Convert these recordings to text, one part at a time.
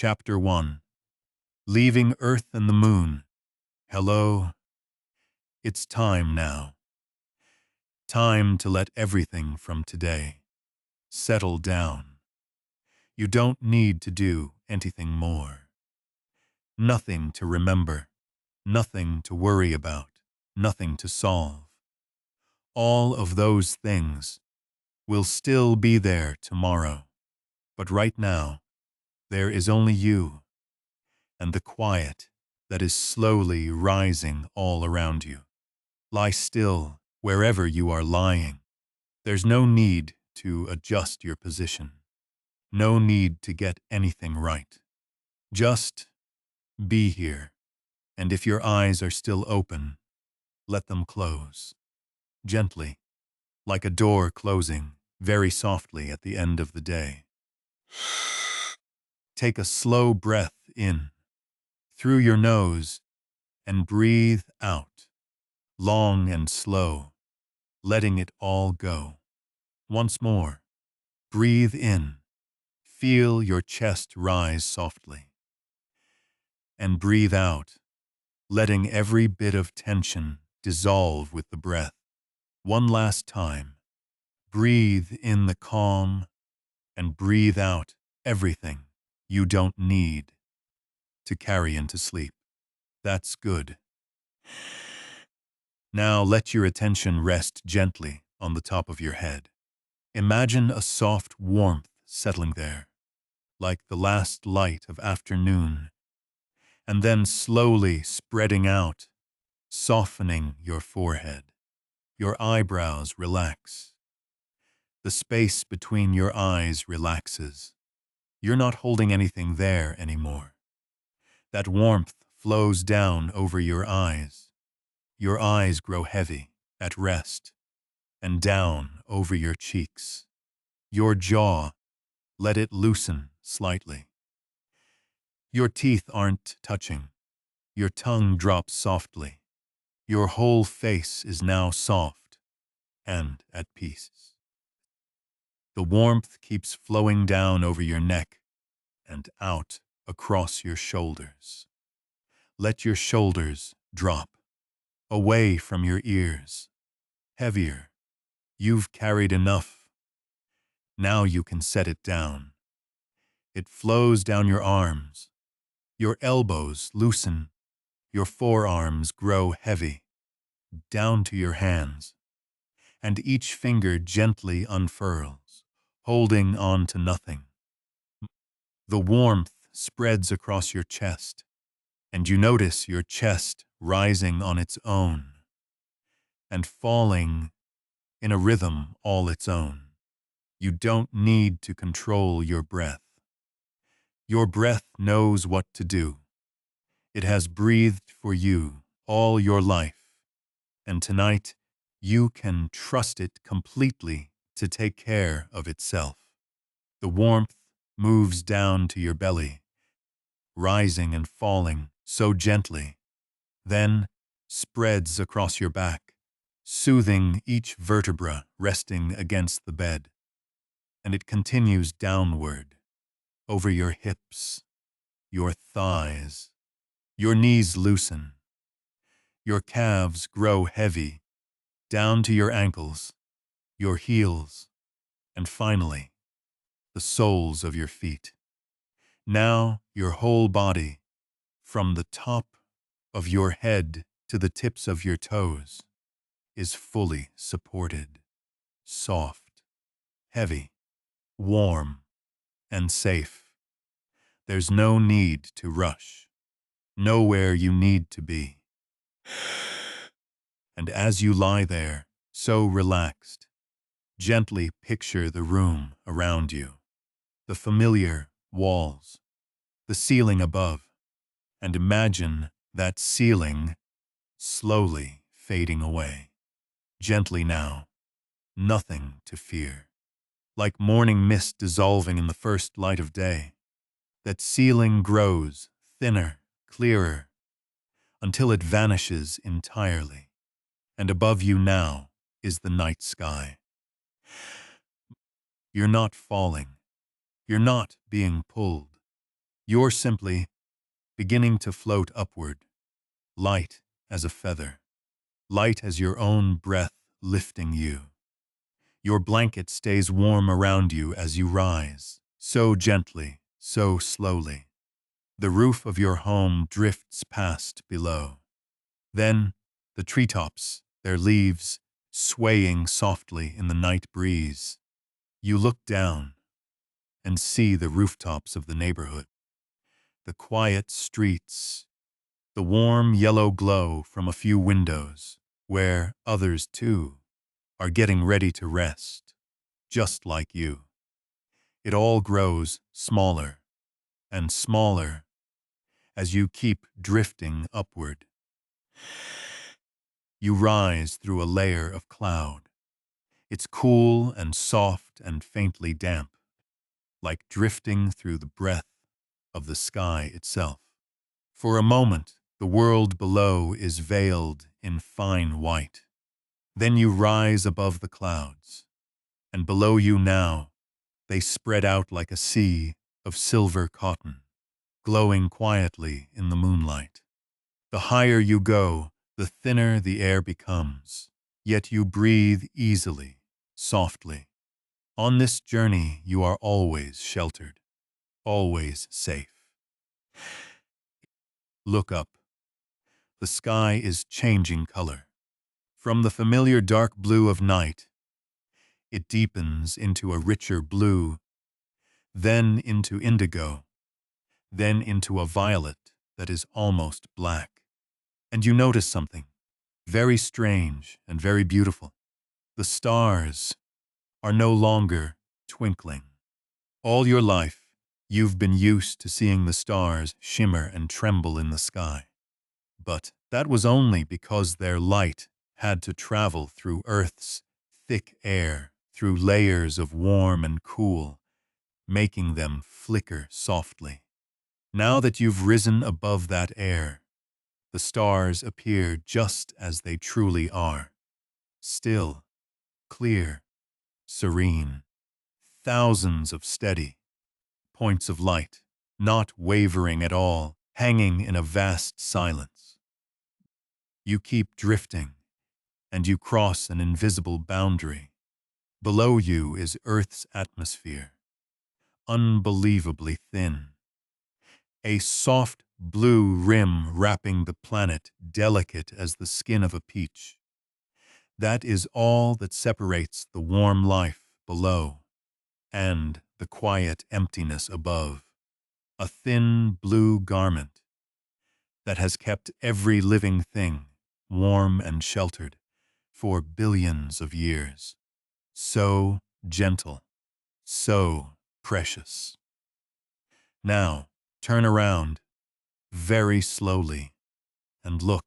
Chapter 1. Leaving Earth and the Moon. Hello. It's time now. Time to let everything from today settle down. You don't need to do anything more. Nothing to remember, nothing to worry about, nothing to solve. All of those things will still be there tomorrow, but right now, there is only you and the quiet that is slowly rising all around you. Lie still wherever you are lying. There's no need to adjust your position. No need to get anything right. Just be here, and if your eyes are still open, let them close. Gently, like a door closing very softly at the end of the day. Take a slow breath in through your nose and breathe out, long and slow, letting it all go. Once more, breathe in, feel your chest rise softly, and breathe out, letting every bit of tension dissolve with the breath. One last time, breathe in the calm and breathe out everything you don't need to carry into sleep. That's good. Now let your attention rest gently on the top of your head. Imagine a soft warmth settling there, like the last light of afternoon, and then slowly spreading out, softening your forehead. Your eyebrows relax. The space between your eyes relaxes. You're not holding anything there anymore. That warmth flows down over your eyes. Your eyes grow heavy, at rest, and down over your cheeks. Your jaw, let it loosen slightly. Your teeth aren't touching. Your tongue drops softly. Your whole face is now soft and at peace. The warmth keeps flowing down over your neck and out across your shoulders. Let your shoulders drop, away from your ears, heavier. You've carried enough. Now you can set it down. It flows down your arms. Your elbows loosen. Your forearms grow heavy, down to your hands, and each finger gently unfurls, holding on to nothing. The warmth spreads across your chest, and you notice your chest rising on its own and falling in a rhythm all its own. You don't need to control your breath. Your breath knows what to do. It has breathed for you all your life, and tonight you can trust it completely to take care of itself. The warmth moves down to your belly, rising and falling so gently, then spreads across your back, soothing each vertebra resting against the bed, and it continues downward, over your hips, your thighs. Your knees loosen. Your calves grow heavy, down to your ankles, your heels, and finally, the soles of your feet. Now your whole body, from the top of your head to the tips of your toes, is fully supported, soft, heavy, warm, and safe. There's no need to rush, nowhere you need to be. And as you lie there, so relaxed, gently picture the room around you, the familiar walls, the ceiling above, and imagine that ceiling slowly fading away. Gently now, nothing to fear. Like morning mist dissolving in the first light of day, that ceiling grows thinner, clearer, until it vanishes entirely, and above you now is the night sky. You're not falling. You're not being pulled. You're simply beginning to float upward, light as a feather, light as your own breath lifting you. Your blanket stays warm around you as you rise, so gently, so slowly. The roof of your home drifts past below. Then, the treetops, their leaves swaying softly in the night breeze. You look down and see the rooftops of the neighborhood, the quiet streets, the warm yellow glow from a few windows, where others, too, are getting ready to rest, just like you. It all grows smaller and smaller as you keep drifting upward. You rise through a layer of cloud. It's cool and soft and faintly damp, like drifting through the breath of the sky itself. For a moment, the world below is veiled in fine white. Then you rise above the clouds, and below you now, they spread out like a sea of silver cotton, glowing quietly in the moonlight. The higher you go, the thinner the air becomes, yet you breathe easily, softly. On this journey, you are always sheltered, always safe. Look up. The sky is changing color. From the familiar dark blue of night, it deepens into a richer blue, then into indigo, then into a violet that is almost black. And you notice something very strange and very beautiful. The stars are no longer twinkling. All your life, you've been used to seeing the stars shimmer and tremble in the sky. But that was only because their light had to travel through Earth's thick air, through layers of warm and cool, making them flicker softly. Now that you've risen above that air, the stars appear just as they truly are. Still, clear, serene, thousands of steady points of light, not wavering at all, hanging in a vast silence. You keep drifting, and you cross an invisible boundary. Below you is Earth's atmosphere, unbelievably thin. A soft blue rim wrapping the planet, delicate as the skin of a peach. That is all that separates the warm life below and the quiet emptiness above. A thin blue garment that has kept every living thing warm and sheltered for billions of years. So gentle, so precious. Now, turn around very slowly and look.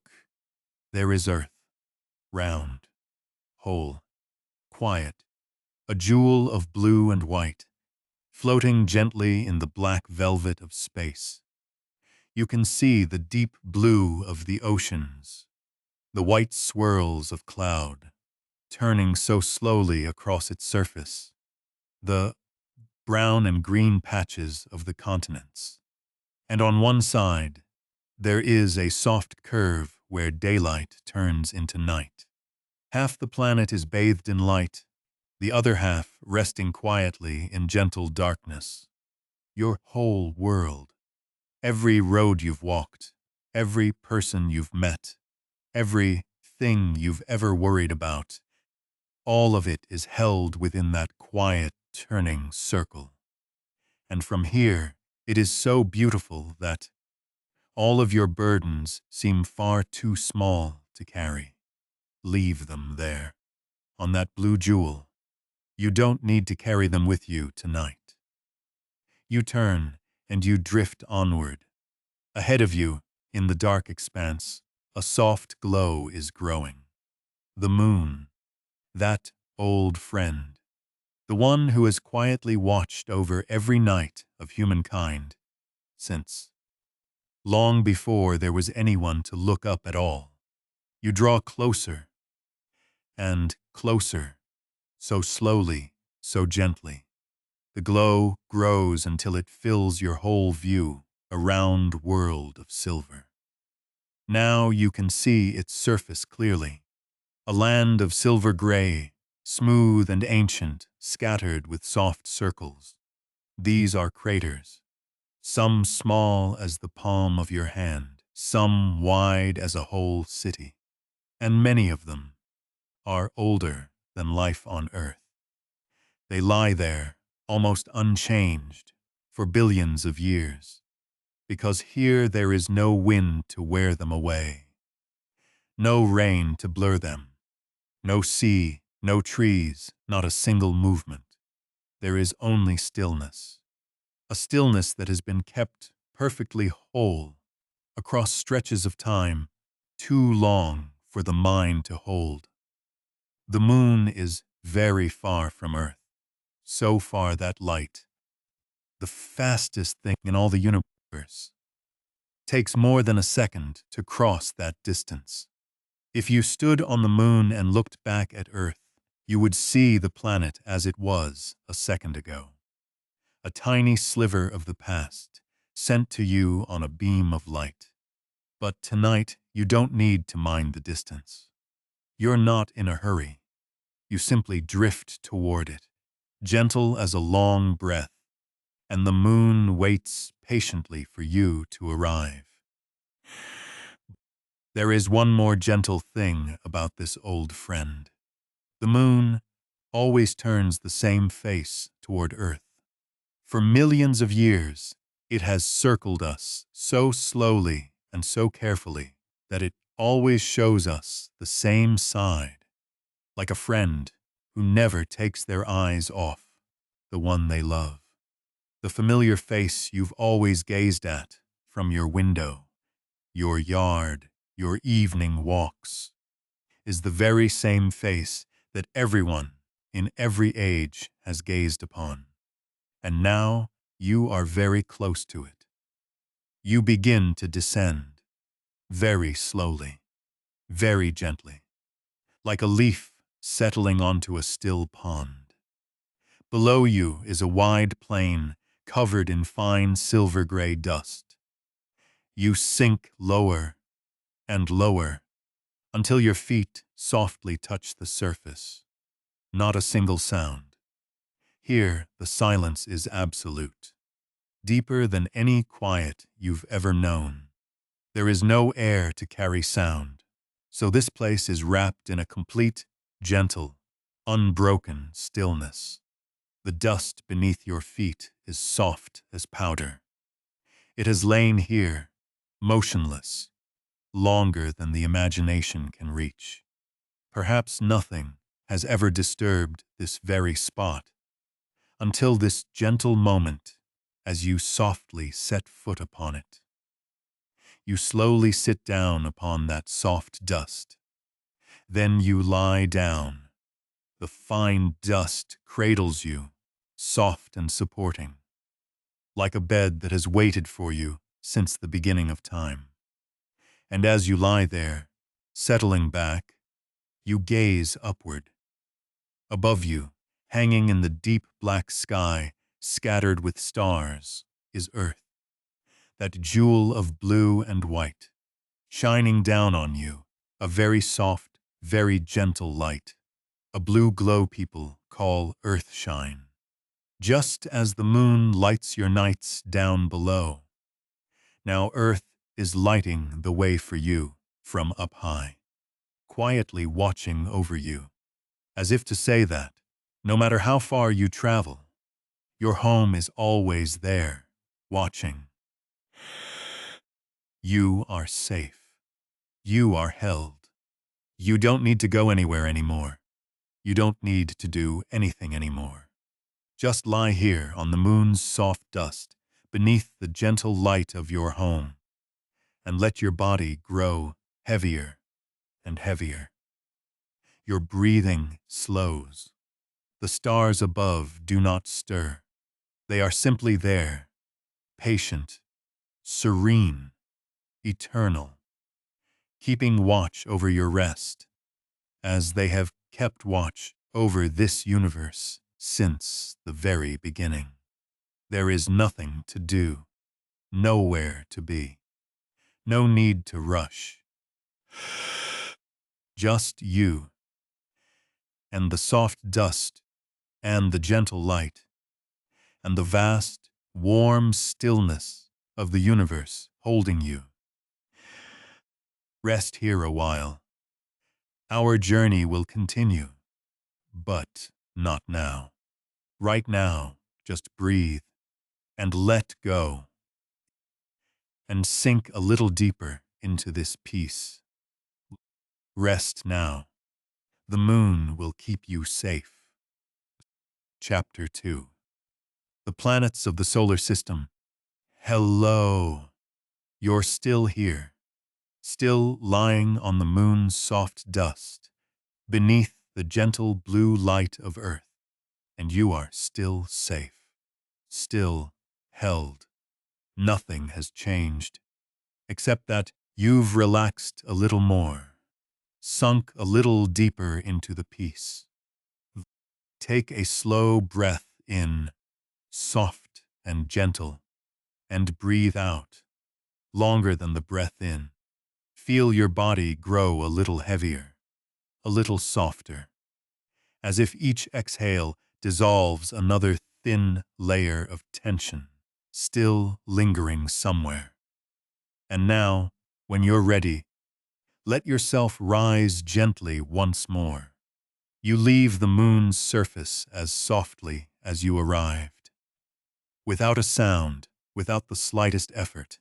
There is Earth, round, whole, quiet, a jewel of blue and white, floating gently in the black velvet of space. You can see the deep blue of the oceans, the white swirls of cloud, turning so slowly across its surface, the brown and green patches of the continents. And on one side, there is a soft curve where daylight turns into night. Half the planet is bathed in light, the other half resting quietly in gentle darkness. Your whole world, every road you've walked, every person you've met, every thing you've ever worried about, all of it is held within that quiet, turning circle. And from here, it is so beautiful that all of your burdens seem far too small to carry. Leave them there, on that blue jewel. You don't need to carry them with you tonight. You turn and you drift onward. Ahead of you, in the dark expanse, a soft glow is growing. The moon, that old friend, the one who has quietly watched over every night of humankind since long before there was anyone to look up at all. You draw closer and closer, so slowly, so gently. The glow grows until it fills your whole view. a round world of silver. Now you can see its surface clearly, a land of silver gray, smooth and ancient, scattered with soft circles. These are craters, some small as the palm of your hand, some wide as a whole city, and many of them are older than life on Earth. They lie there, almost unchanged, for billions of years, because here there is no wind to wear them away, no rain to blur them, no sea, no trees, not a single movement. There is only stillness, a stillness that has been kept perfectly whole across stretches of time too long for the mind to hold. The moon is very far from Earth, so far that light, the fastest thing in all the universe, takes more than a second to cross that distance. If you stood on the moon and looked back at Earth, you would see the planet as it was a second ago. A tiny sliver of the past, sent to you on a beam of light. But tonight, you don't need to mind the distance. You're not in a hurry. You simply drift toward it, gentle as a long breath, and the moon waits patiently for you to arrive. There is one more gentle thing about this old friend. The moon always turns the same face toward Earth. For millions of years, it has circled us so slowly and so carefully that it always shows us the same side, like a friend who never takes their eyes off the one they love. The familiar face you've always gazed at from your window, your yard, your evening walks, is the very same face that everyone in every age has gazed upon. And now you are very close to it. You begin to descend, very slowly, very gently, like a leaf settling onto a still pond. Below you is a wide plain covered in fine silver-gray dust. You sink lower and lower until your feet softly touch the surface. Not a single sound. Here, the silence is absolute, deeper than any quiet you've ever known. There is no air to carry sound, so this place is wrapped in a complete, gentle, unbroken stillness. The dust beneath your feet is soft as powder. It has lain here, motionless, longer than the imagination can reach. Perhaps nothing has ever disturbed this very spot, until this gentle moment as you softly set foot upon it. You slowly sit down upon that soft dust. Then you lie down. The fine dust cradles you, soft and supporting, like a bed that has waited for you since the beginning of time. And as you lie there, settling back, you gaze upward. Above you, hanging in the deep black sky, scattered with stars, is Earth, that jewel of blue and white, shining down on you, a very soft, very gentle light, a blue glow people call earthshine. Just as the moon lights your nights down below, now Earth is lighting the way for you from up high, quietly watching over you, as if to say that, no matter how far you travel, your home is always there, watching. You are safe. You are held. You don't need to go anywhere anymore. You don't need to do anything anymore. Just lie here on the moon's soft dust, beneath the gentle light of your home, and let your body grow heavier and heavier. Your breathing slows. The stars above do not stir. They are simply there, patient, serene, eternal, keeping watch over your rest, as they have kept watch over this universe since the very beginning. There is nothing to do, nowhere to be, no need to rush. Just you, and the soft dust, and the gentle light, and the vast, warm stillness of the universe holding you. Rest here a while. Our journey will continue, but not now. Right now, just breathe and let go and sink a little deeper into this peace. Rest now. The moon will keep you safe. Chapter 2. The planets of the solar system. Hello. You're still here, still lying on the moon's soft dust, beneath the gentle blue light of Earth, and you are still safe, still held. Nothing has changed, except that you've relaxed a little more, sunk a little deeper into the peace. Take a slow breath in, soft and gentle, and breathe out, longer than the breath in. Feel your body grow a little heavier, a little softer, as if each exhale dissolves another thin layer of tension, still lingering somewhere. And now, when you're ready, let yourself rise gently once more. You leave the moon's surface as softly as you arrived. Without a sound, without the slightest effort,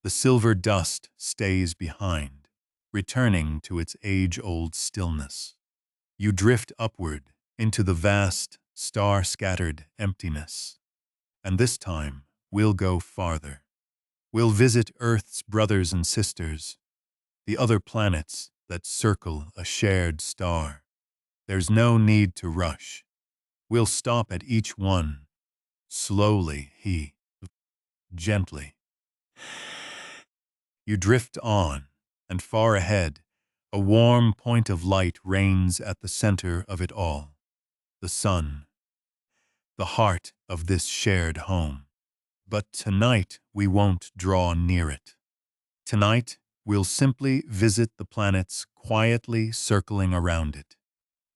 the silver dust stays behind, returning to its age-old stillness. You drift upward into the vast, star-scattered emptiness. And this time, we'll go farther. We'll visit Earth's brothers and sisters, the other planets that circle a shared star. There's no need to rush. We'll stop at each one, slowly, gently. You drift on, and far ahead, a warm point of light reigns at the center of it all, the sun, the heart of this shared home. But tonight we won't draw near it. Tonight we'll simply visit the planets quietly circling around it,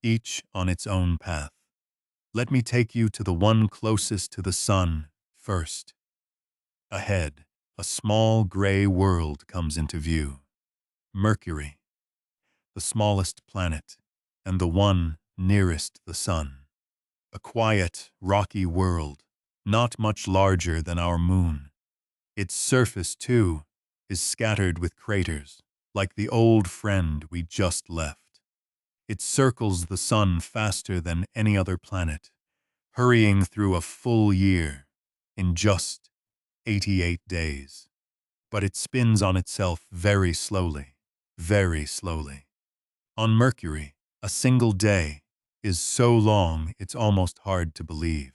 each on its own path. Let me take you to the one closest to the sun first. Ahead, a small gray world comes into view. Mercury, the smallest planet, and the one nearest the sun. A quiet, rocky world, not much larger than our moon. Its surface, too, is scattered with craters, like the old friend we just left. It circles the sun faster than any other planet, hurrying through a full year in just 88 days. But it spins on itself very slowly, very slowly. On Mercury, a single day is so long it's almost hard to believe.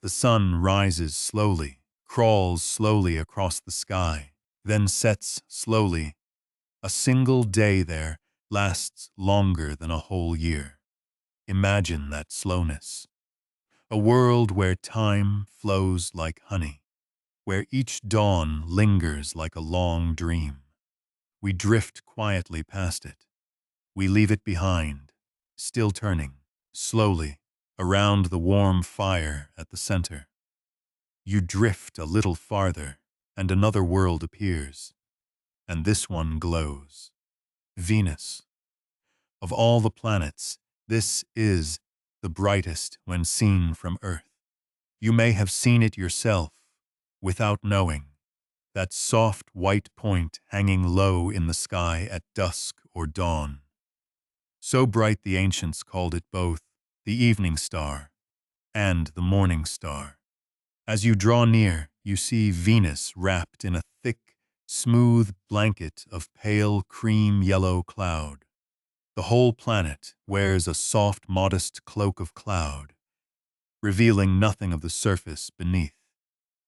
The sun rises slowly, crawls slowly across the sky, then sets slowly. A single day there lasts longer than a whole year. Imagine that slowness. A world where time flows like honey, where each dawn lingers like a long dream. We drift quietly past it. We leave it behind, still turning, slowly, around the warm fire at the center. You drift a little farther, and another world appears, and this one glows. Venus. Of all the planets, this is the brightest when seen from Earth. You may have seen it yourself, without knowing, that soft white point hanging low in the sky at dusk or dawn. So bright the ancients called it both the evening star and the morning star. As you draw near, you see Venus wrapped in a thick, smooth blanket of pale cream yellow cloud. The whole planet wears a soft, modest cloak of cloud, revealing nothing of the surface beneath.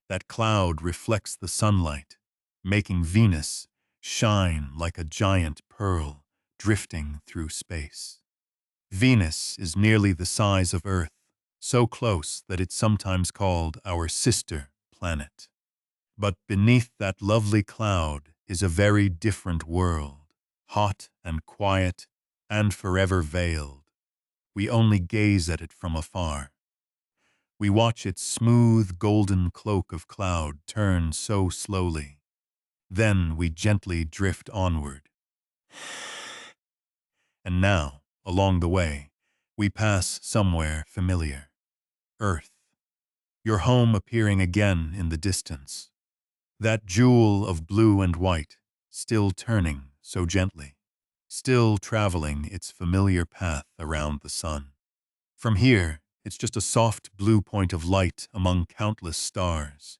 That cloud reflects the sunlight, making Venus shine like a giant pearl drifting through space. Venus is nearly the size of Earth, so close that it's sometimes called our sister planet. But beneath that lovely cloud is a very different world, hot and quiet and forever veiled. We only gaze at it from afar. We watch its smooth golden cloak of cloud turn so slowly. Then we gently drift onward. And now, along the way, we pass somewhere familiar. Earth, your home appearing again in the distance. That jewel of blue and white, still turning so gently, still traveling its familiar path around the sun. From here, it's just a soft blue point of light among countless stars.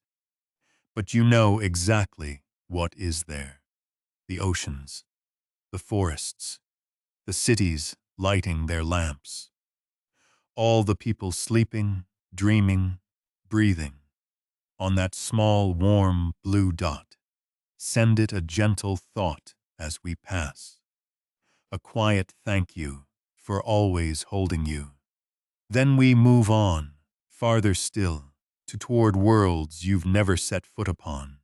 But you know exactly what is there. The oceans, the forests, the cities lighting their lamps. All the people sleeping, dreaming, breathing on that small, warm blue dot. Send it a gentle thought as we pass, a quiet thank you for always holding you. Then we move on, farther still, toward worlds you've never set foot upon.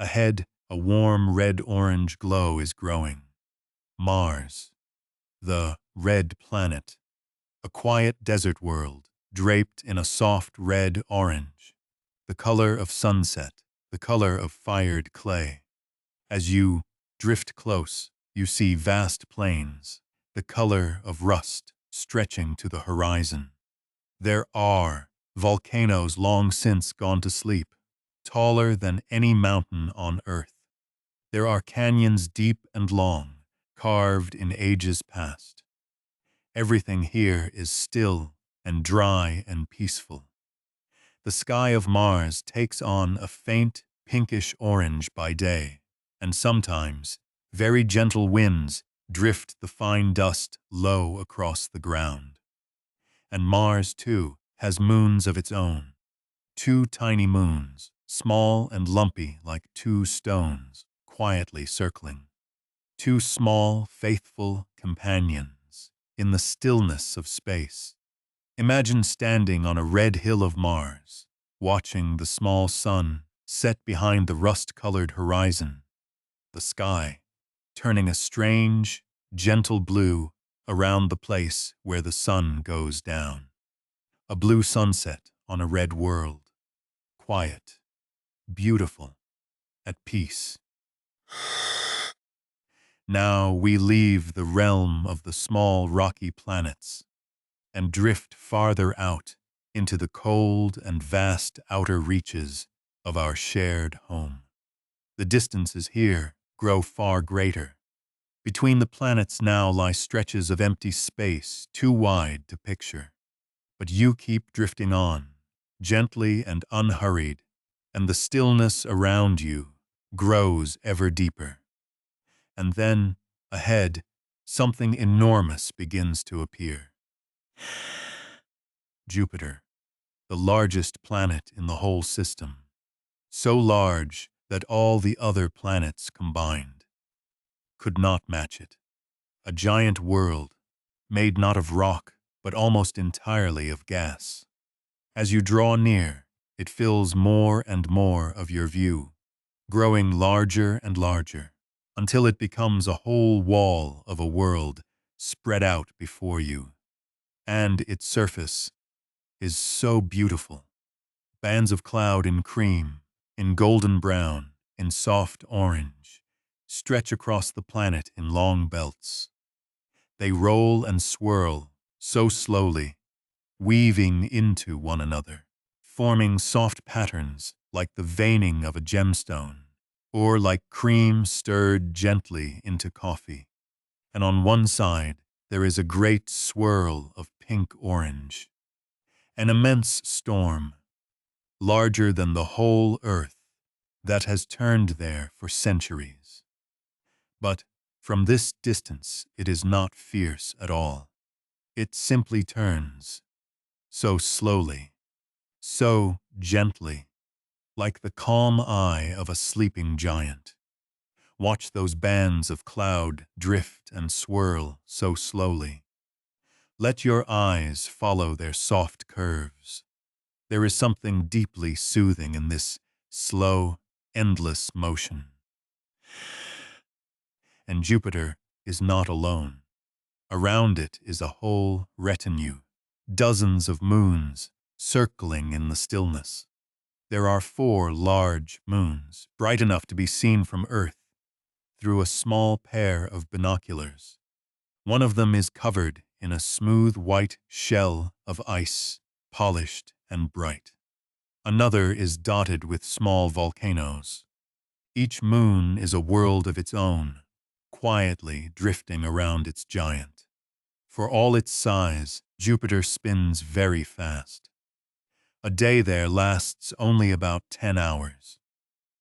Ahead, a warm red-orange glow is growing. Mars, the red planet, a quiet desert world draped in a soft red-orange, the color of sunset, the color of fired clay. As you drift close, you see vast plains, the color of rust stretching to the horizon. There are volcanoes long since gone to sleep, taller than any mountain on earth. There are canyons deep and long, carved in ages past. Everything here is still and dry and peaceful. The sky of Mars takes on a faint pinkish orange by day, and sometimes very gentle winds drift the fine dust low across the ground. And Mars, too, has moons of its own. 2 tiny moons, small and lumpy like 2 stones, quietly circling. 2 small, faithful companions in the stillness of space. Imagine standing on a red hill of Mars, watching the small sun set behind the rust-colored horizon, the sky turning a strange, gentle blue around the place where the sun goes down. A blue sunset on a red world, quiet, beautiful, at peace. Now we leave the realm of the small rocky planets and drift farther out into the cold and vast outer reaches of our shared home. The distances here grow far greater. Between the planets now lie stretches of empty space too wide to picture. But you keep drifting on, gently and unhurried, and the stillness around you grows ever deeper. And then, ahead, something enormous begins to appear. Jupiter, the largest planet in the whole system, so large that all the other planets combined could not match it. A giant world, made not of rock, but almost entirely of gas. As you draw near, it fills more and more of your view, growing larger and larger, until it becomes a whole wall of a world spread out before you. And its surface is so beautiful. Bands of cloud in cream, in golden brown, in soft orange, stretch across the planet in long belts. They roll and swirl so slowly, weaving into one another, forming soft patterns like the veining of a gemstone, or like cream stirred gently into coffee. And on one side, there is a great swirl of pink-orange, an immense storm, larger than the whole earth, that has turned there for centuries. But from this distance, it is not fierce at all. It simply turns, so slowly, so gently, like the calm eye of a sleeping giant. Watch those bands of cloud drift and swirl so slowly. Let your eyes follow their soft curves. There is something deeply soothing in this slow, endless motion. And Jupiter is not alone. Around it is a whole retinue, dozens of moons circling in the stillness. There are 4 large moons, bright enough to be seen from Earth through a small pair of binoculars. One of them is covered in a smooth white shell of ice, polished and bright. Another is dotted with small volcanoes. Each moon is a world of its own, quietly drifting around its giant. For all its size, Jupiter spins very fast. A day there lasts only about 10 hours.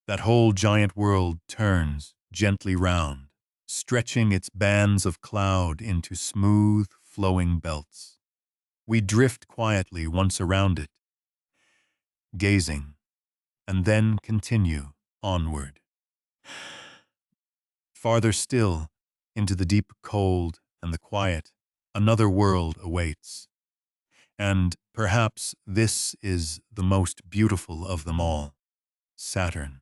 That whole giant world turns gently round, stretching its bands of cloud into smooth, flowing belts. We drift quietly once around it, gazing, and then continue onward. Farther still, into the deep cold and the quiet, another world awaits. And perhaps this is the most beautiful of them all, Saturn.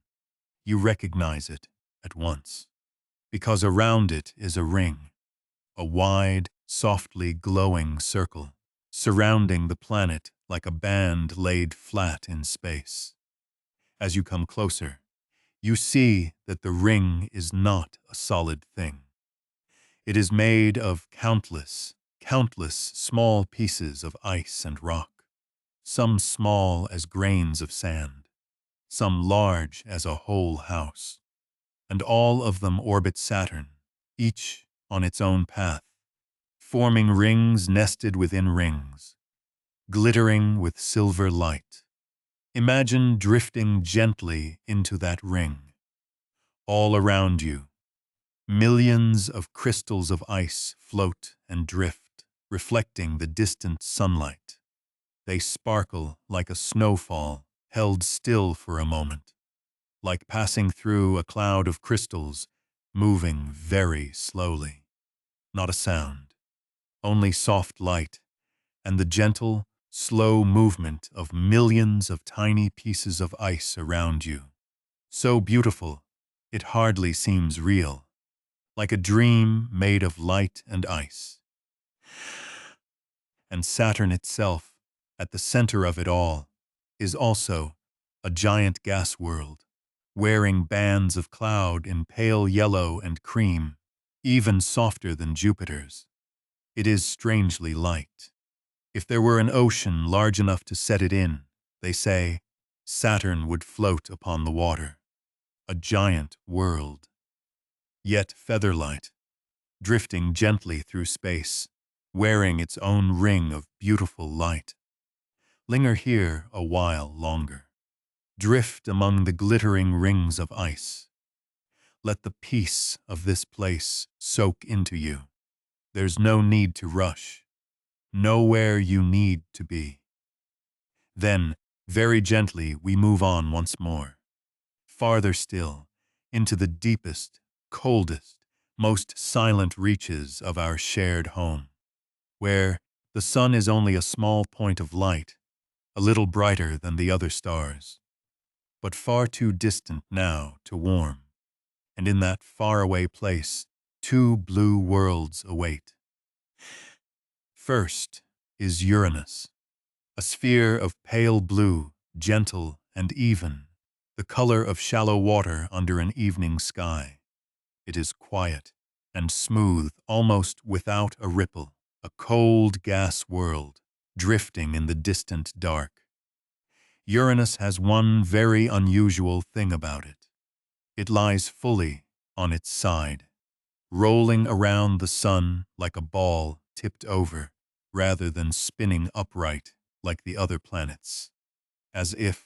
You recognize it at once, because around it is a ring, a wide, softly glowing circle, surrounding the planet like a band laid flat in space. As you come closer, you see that the ring is not a solid thing. It is made of countless small pieces of ice and rock, some small as grains of sand, some large as a whole house, and all of them orbit Saturn, each on its own path, forming rings nested within rings, glittering with silver light. Imagine drifting gently into that ring. All around you, millions of crystals of ice float and drift, reflecting the distant sunlight. They sparkle like a snowfall held still for a moment, like passing through a cloud of crystals, moving very slowly. Not a sound, only soft light and the gentle, slow movement of millions of tiny pieces of ice around you. So beautiful, it hardly seems real, like a dream made of light and ice. And Saturn itself, at the center of it all, is also a giant gas world, wearing bands of cloud in pale yellow and cream, even softer than Jupiter's. It is strangely light. If there were an ocean large enough to set it in, they say, Saturn would float upon the water. A giant world, yet featherlight, drifting gently through space, wearing its own ring of beautiful light. Linger here a while longer. Drift among the glittering rings of ice. Let the peace of this place soak into you. There's no need to rush. Nowhere you need to be. Then, very gently, we move on once more. Farther still, into the deepest, coldest, most silent reaches of our shared home, where the sun is only a small point of light, a little brighter than the other stars, but far too distant now to warm. And in that faraway place, 2 blue worlds await. First is Uranus, a sphere of pale blue, gentle and even, the color of shallow water under an evening sky. It is quiet and smooth, almost without a ripple, a cold gas world, drifting in the distant dark. Uranus has one very unusual thing about it. It lies fully on its side, rolling around the sun like a ball tipped over, rather than spinning upright like the other planets, as if,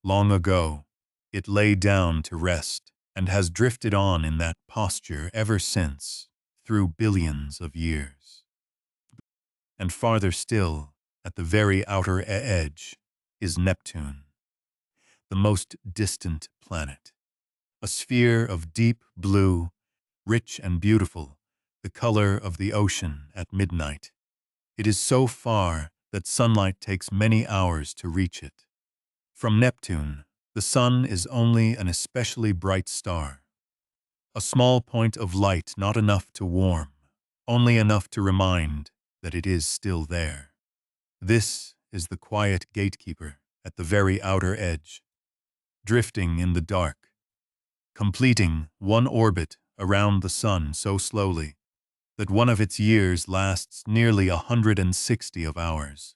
long ago, it lay down to rest and has drifted on in that posture ever since, through billions of years. And farther still, at the very outer edge, is Neptune, the most distant planet, a sphere of deep blue, rich and beautiful, the color of the ocean at midnight. It is so far that sunlight takes many hours to reach it. From Neptune, The sun is only an especially bright star, a small point of light not enough to warm, only enough to remind that it is still there. This is the quiet gatekeeper at the very outer edge, drifting in the dark, completing one orbit around the sun so slowly that one of its years lasts nearly 160 of ours.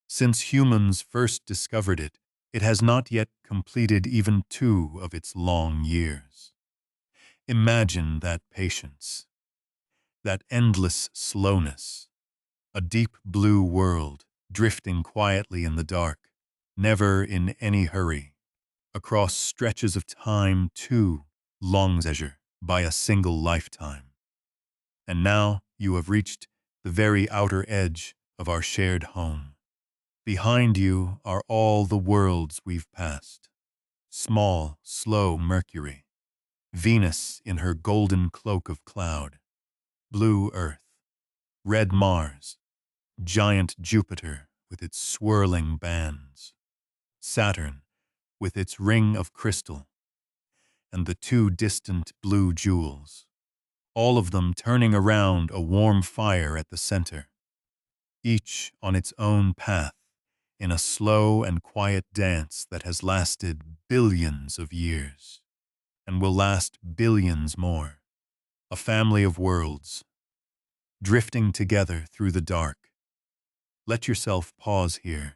Since humans first discovered it, it has not yet completed even 2 of its long years. Imagine that patience, that endless slowness, a deep blue world drifting quietly in the dark, never in any hurry, across stretches of time too long to measure by a single lifetime. And now you have reached the very outer edge of our shared home. Behind you are all the worlds we've passed. Small, slow Mercury, Venus in her golden cloak of cloud, blue Earth, red Mars, giant Jupiter with its swirling bands, Saturn with its ring of crystal, and the 2 distant blue jewels, all of them turning around a warm fire at the center, each on its own path, in a slow and quiet dance that has lasted billions of years, and will last billions more. A family of worlds, drifting together through the dark. Let yourself pause here.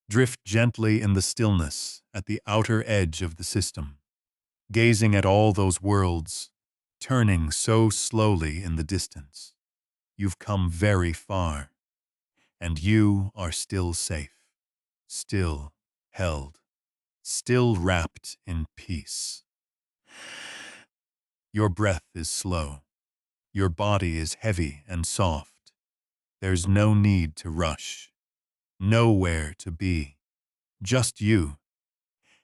Drift gently in the stillness at the outer edge of the system, gazing at all those worlds, turning so slowly in the distance. You've come very far, and you are still safe, still held, still wrapped in peace. Your breath is slow. Your body is heavy and soft. There's no need to rush, nowhere to be, just you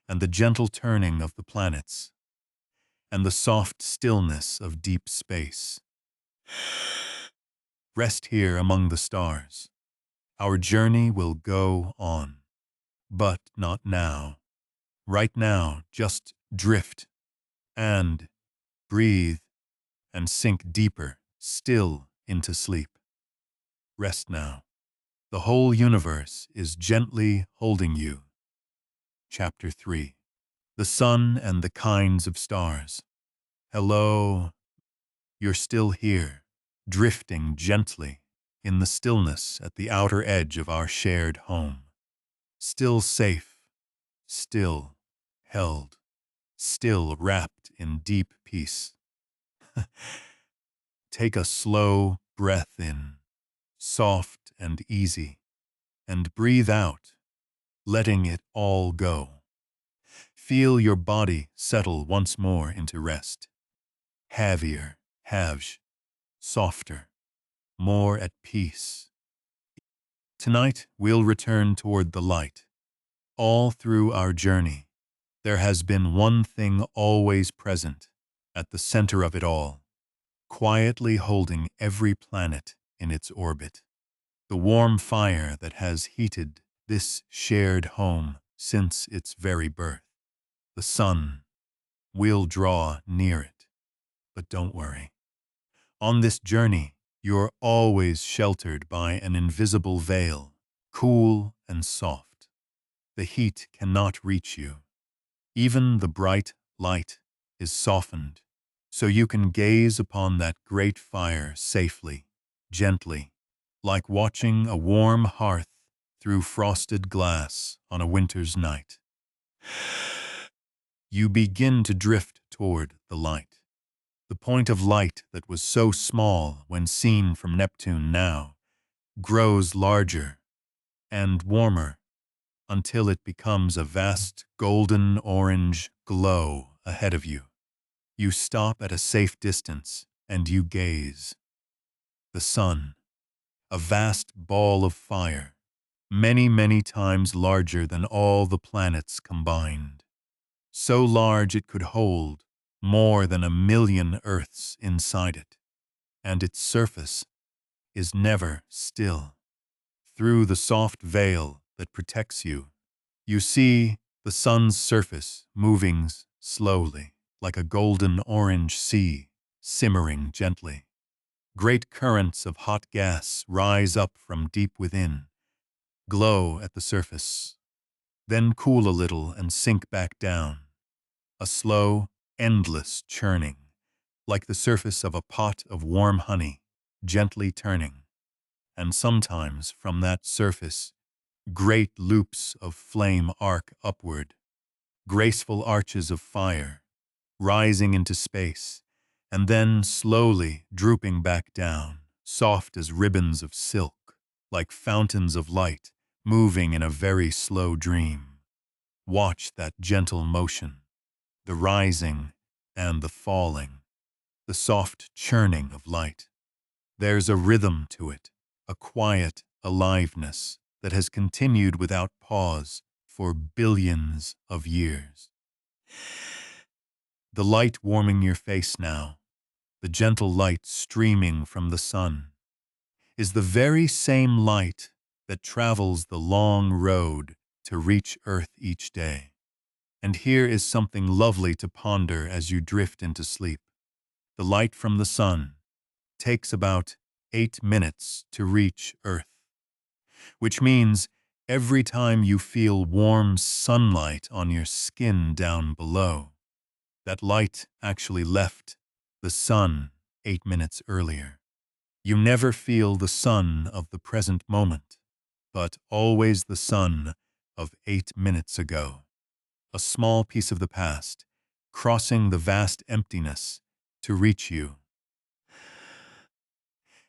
and the gentle turning of the planets and the soft stillness of deep space. Rest here among the stars. Our journey will go on, but not now. Right now, just drift and breathe and sink deeper, still into sleep. Rest now. The whole universe is gently holding you. Chapter 3. The Sun and the Kinds of Stars. Hello. You're still here, drifting gently in the stillness at the outer edge of our shared home. Still safe, still held, still wrapped in deep peace. Take a slow breath in, soft and easy, and breathe out, letting it all go. Feel your body settle once more into rest. Heavier, softer, more at peace. Tonight we'll return toward the light. All through our journey, there has been one thing always present, at the center of it all, quietly holding every planet in its orbit. The warm fire that has heated this shared home since its very birth. The sun. We'll draw near it. But don't worry. On this journey, you're always sheltered by an invisible veil, cool and soft. The heat cannot reach you. Even the bright light is softened, so you can gaze upon that great fire safely, gently, like watching a warm hearth through frosted glass on a winter's night. You begin to drift toward the light. The point of light that was so small when seen from Neptune now grows larger and warmer until it becomes a vast golden-orange glow ahead of you. You stop at a safe distance and you gaze. The sun, a vast ball of fire, many, many times larger than all the planets combined. So large it could hold more than 1,000,000 Earths inside it, and its surface is never still. Through the soft veil that protects you, you see The sun's surface moving slowly, like a golden orange sea, simmering gently. Great currents of hot gas rise up from deep within, glow at the surface, then cool a little and sink back down. A slow, endless churning, like the surface of a pot of warm honey, gently turning. And sometimes from that surface, great loops of flame arc upward, graceful arches of fire, rising into space, and then slowly drooping back down, soft as ribbons of silk, like fountains of light, moving in a very slow dream. Watch that gentle motion, the rising and the falling, the soft churning of light. There's a rhythm to it, a quiet aliveness that has continued without pause for billions of years. The light warming your face now, the gentle light streaming from the sun, is the very same light that travels the long road to reach Earth each day. And here is something lovely to ponder as you drift into sleep. The light from the sun takes about 8 minutes to reach Earth, which means every time you feel warm sunlight on your skin down below, that light actually left the sun 8 minutes earlier. You never feel the sun of the present moment, but always the sun of 8 minutes ago. A small piece of the past, crossing the vast emptiness to reach you.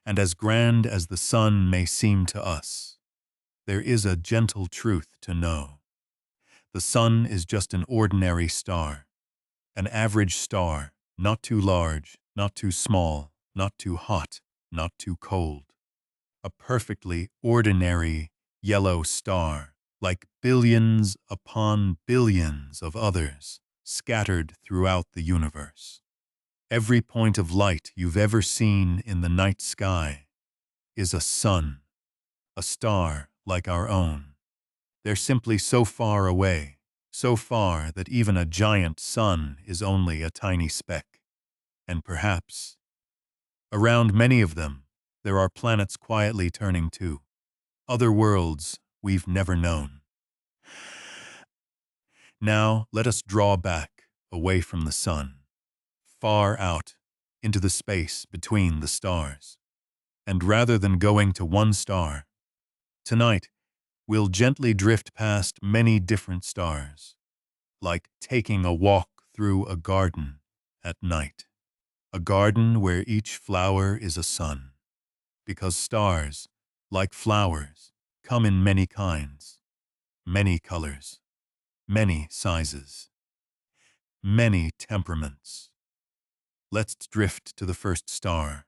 And as grand as the sun may seem to us, there is a gentle truth to know. The sun is just an ordinary star, an average star, not too large, not too small, not too hot, not too cold. A perfectly ordinary yellow star, like billions upon billions of others, scattered throughout the universe. Every point of light you've ever seen in the night sky is a sun, a star like our own. They're simply so far away, so far that even a giant sun is only a tiny speck. And perhaps, around many of them, there are planets quietly turning too, other worlds we've never known. Now let us draw back away from the sun, far out into the space between the stars. And rather than going to one star, tonight we'll gently drift past many different stars, like taking a walk through a garden at night, a garden where each flower is a sun, because stars, like flowers, come in many kinds, many colors, many sizes, many temperaments. Let's drift to the first star.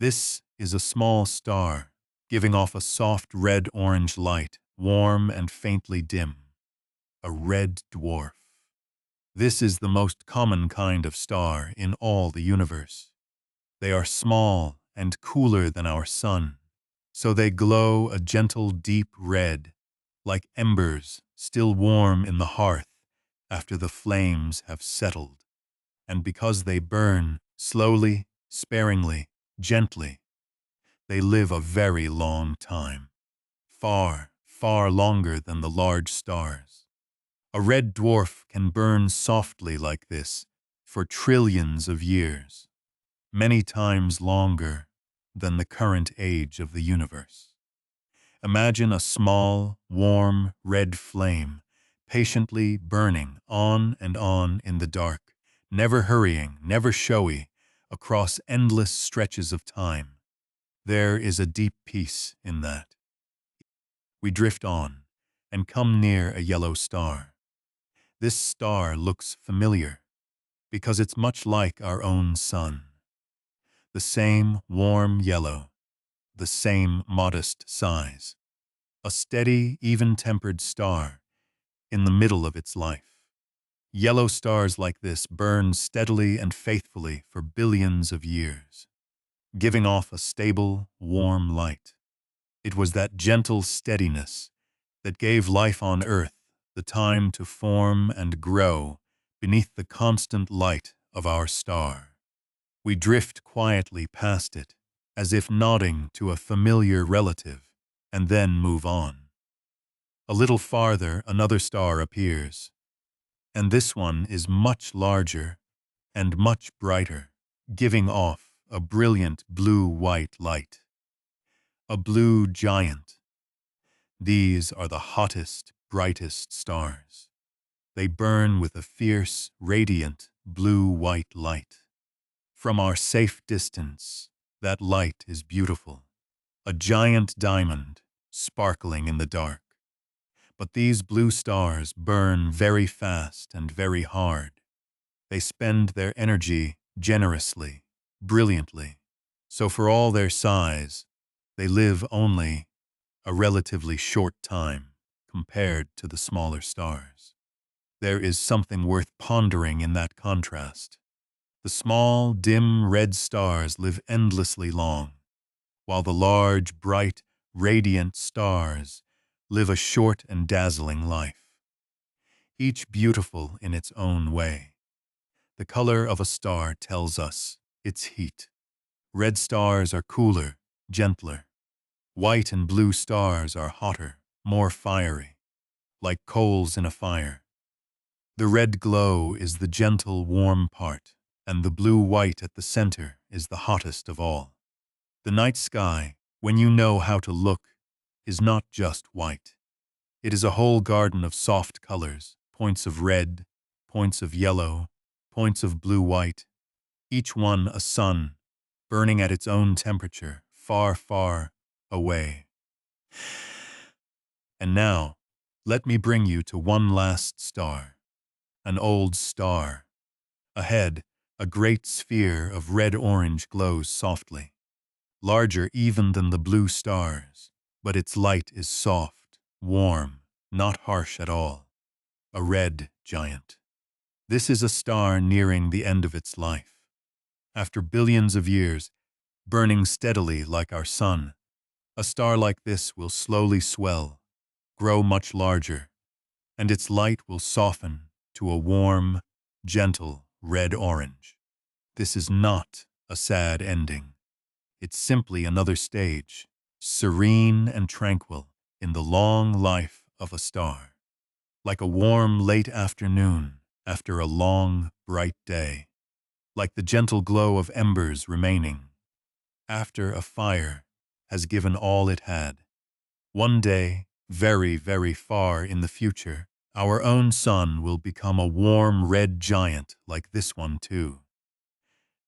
This is a small star, giving off a soft red-orange light, warm and faintly dim. A red dwarf. This is the most common kind of star in all the universe. They are small and cooler than our sun, so they glow a gentle deep red, like embers still warm in the hearth after the flames have settled. And because they burn slowly, sparingly, gently, they live a very long time, far, far longer than the large stars. A red dwarf can burn softly like this for trillions of years, many times longer than the current age of the universe. Imagine a small, warm, red flame patiently burning on and on in the dark, never hurrying, never showy, across endless stretches of time. There is a deep peace in that. We drift on and come near a yellow star. This star looks familiar because it's much like our own sun. The same warm yellow, the same modest size. A steady, even-tempered star in the middle of its life. Yellow stars like this burn steadily and faithfully for billions of years, giving off a stable, warm light. It was that gentle steadiness that gave life on Earth the time to form and grow beneath the constant light of our star. We drift quietly past it, as if nodding to a familiar relative, and then move on. A little farther, another star appears, and this one is much larger and much brighter, giving off a brilliant blue-white light. A blue giant. These are the hottest, brightest stars. They burn with a fierce, radiant, blue-white light. From our safe distance, that light is beautiful, a giant diamond sparkling in the dark. But these blue stars burn very fast and very hard. They spend their energy generously, brilliantly. So for all their size, they live only a relatively short time compared to the smaller stars. There is something worth pondering in that contrast. The small, dim red stars live endlessly long, while the large, bright, radiant stars live a short and dazzling life, each beautiful in its own way. The color of a star tells us its heat. Red stars are cooler, gentler. White and blue stars are hotter, more fiery, like coals in a fire. The red glow is the gentle, warm part, and the blue-white at the center is the hottest of all. The night sky, when you know how to look, is not just white. It is a whole garden of soft colors, points of red, points of yellow, points of blue-white, each one a sun, burning at its own temperature, far, far away. And now, let me bring you to one last star, an old star. Ahead, a great sphere of red-orange glows softly, larger even than the blue stars, but its light is soft, warm, not harsh at all. A red giant. This is a star nearing the end of its life. After billions of years, burning steadily like our sun, a star like this will slowly swell, grow much larger, and its light will soften to a warm, gentle red-orange. This is not a sad ending. It's simply another stage, serene and tranquil, in the long life of a star. Like a warm late afternoon after a long, bright day. Like the gentle glow of embers remaining after a fire has given all it had. One day, very, very far in the future, our own sun will become a warm red giant like this one too.